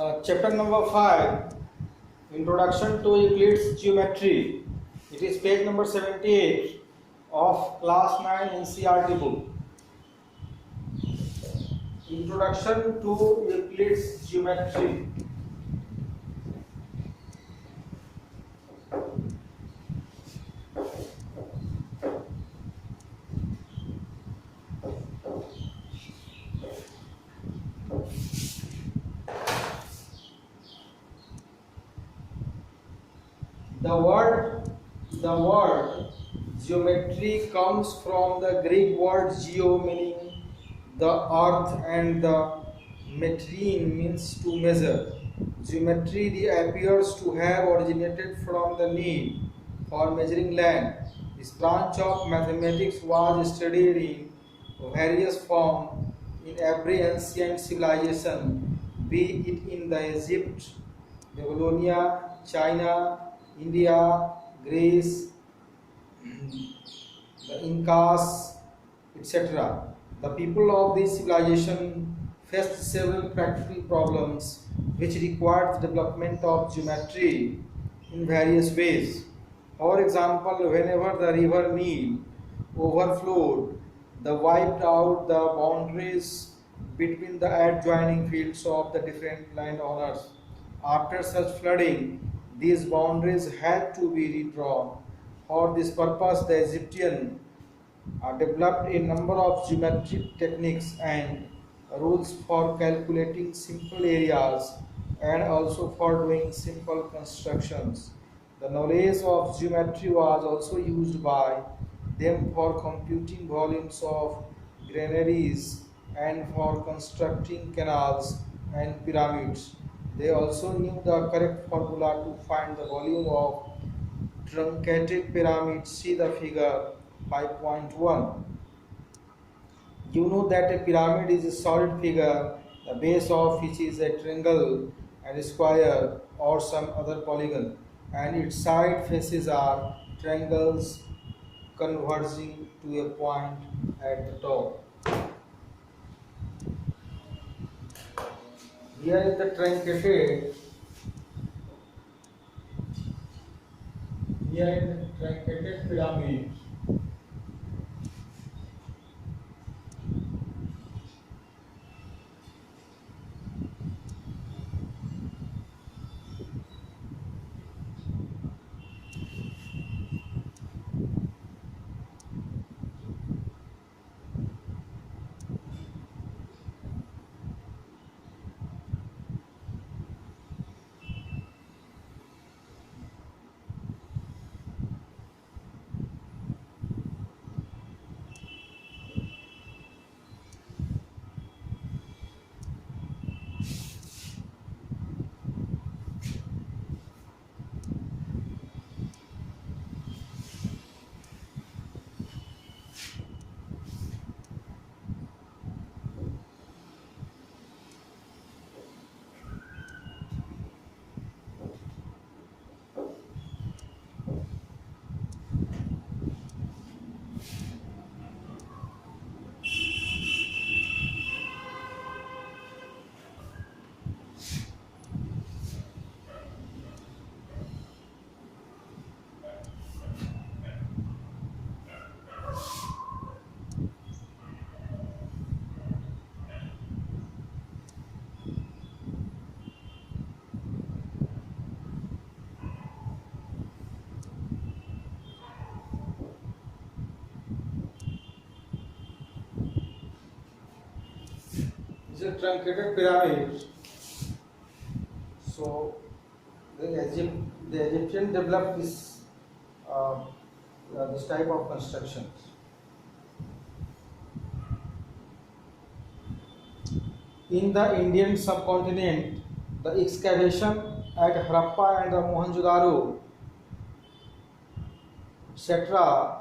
Chapter number 5, Introduction to Euclid's Geometry. It is page number 78 of class 9 NCERT book. Introduction to Euclid's Geometry. The word geometry comes from the Greek word geo, meaning the earth, and the metrine means to measure. Geometry appears to have originated from the need for measuring land. This branch of mathematics was studied in various forms in every ancient civilization, be it in the Egypt, Babylonia, China, India, Greece, the Incas, etc. The people of this civilization faced several practical problems which required the development of geometry in various ways. For example, whenever the river Nile overflowed, they wiped out the boundaries between the adjoining fields of the different landowners. After such flooding, these boundaries had to be redrawn. For this purpose, the Egyptians developed a number of geometric techniques and rules for calculating simple areas and also for doing simple constructions. The knowledge of geometry was also used by them for computing volumes of granaries and for constructing canals and pyramids. They also knew the correct formula to find the volume of truncated pyramids. See the figure 5.1. You know that a pyramid is a solid figure, the base of which is a triangle and a square or some other polygon, and its side faces are triangles converging to a point at the top. Here is the truncated pyramid. This is a truncated pyramid. So the Egyptian developed this type of constructions. In the Indian subcontinent, the excavation at Harappa and the Mohenjo-daro, etc.,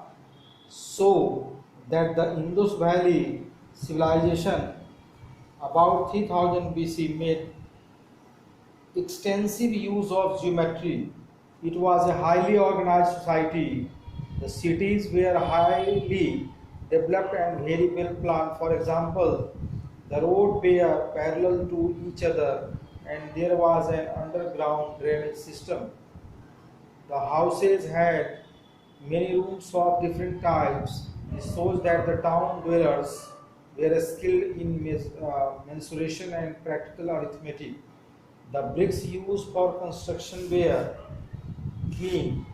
show that the Indus Valley civilization about 3000 BC made extensive use of geometry. It was a highly organized society. The cities were highly developed and very well planned. For example, the roads were parallel to each other and there was an underground drainage system. The houses had many rooms of different types. This shows that the town dwellers were skilled in mensuration and practical arithmetic. The bricks used for construction were clean,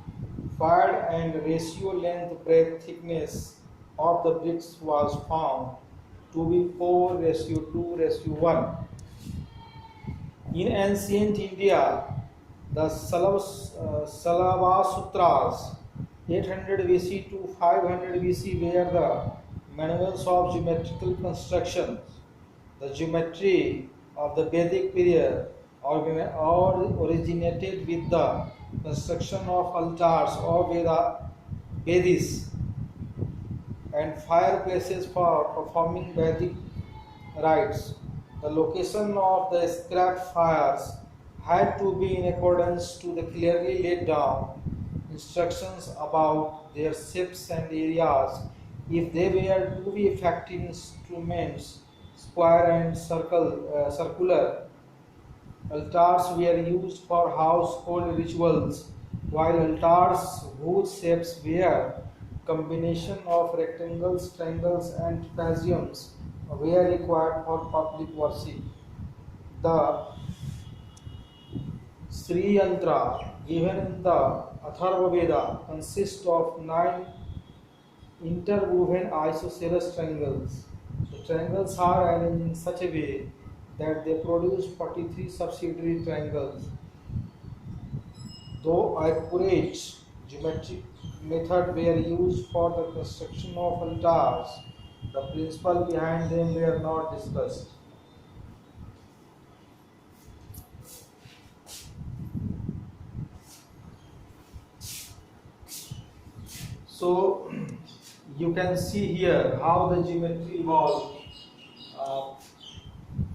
fired, and ratio length breadth thickness of the bricks was found to be 4 ratio 2 ratio 1. In ancient India, the Salava Sutras 800 BC to 500 BC were the manuals of geometrical constructions. The geometry of the Vedic period originated with the construction of altars or Vedis and fireplaces for performing Vedic rites. The location of the scrap fires had to be in accordance to the clearly laid down instructions about their shapes and areas. If they were to be effective instruments, square and circular altars were used for household rituals, while altars whose shapes were combination of rectangles, triangles, and trapeziums were required for public worship. The Sri Yantra given in the Atharva Veda consists of 9 interwoven isosceles triangles. The triangles are arranged in such a way that they produce 43 subsidiary triangles. Though accurate geometric methods were used for the construction of altars, the principle behind them were not discussed. So you can see here how the geometry evolved uh,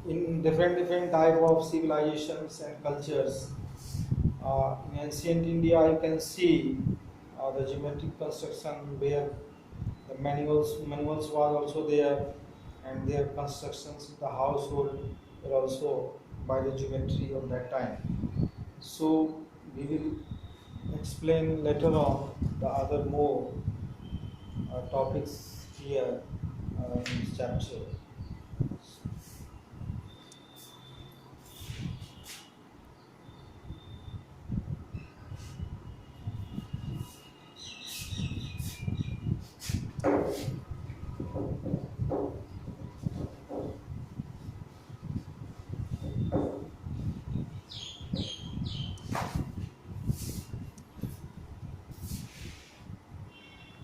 in different type of civilizations and cultures. In ancient India, you can see the geometric construction where the manuals was also there, and their constructions in the household were also by the geometry of that time. So we will explain later on the other more topics here in this chapter.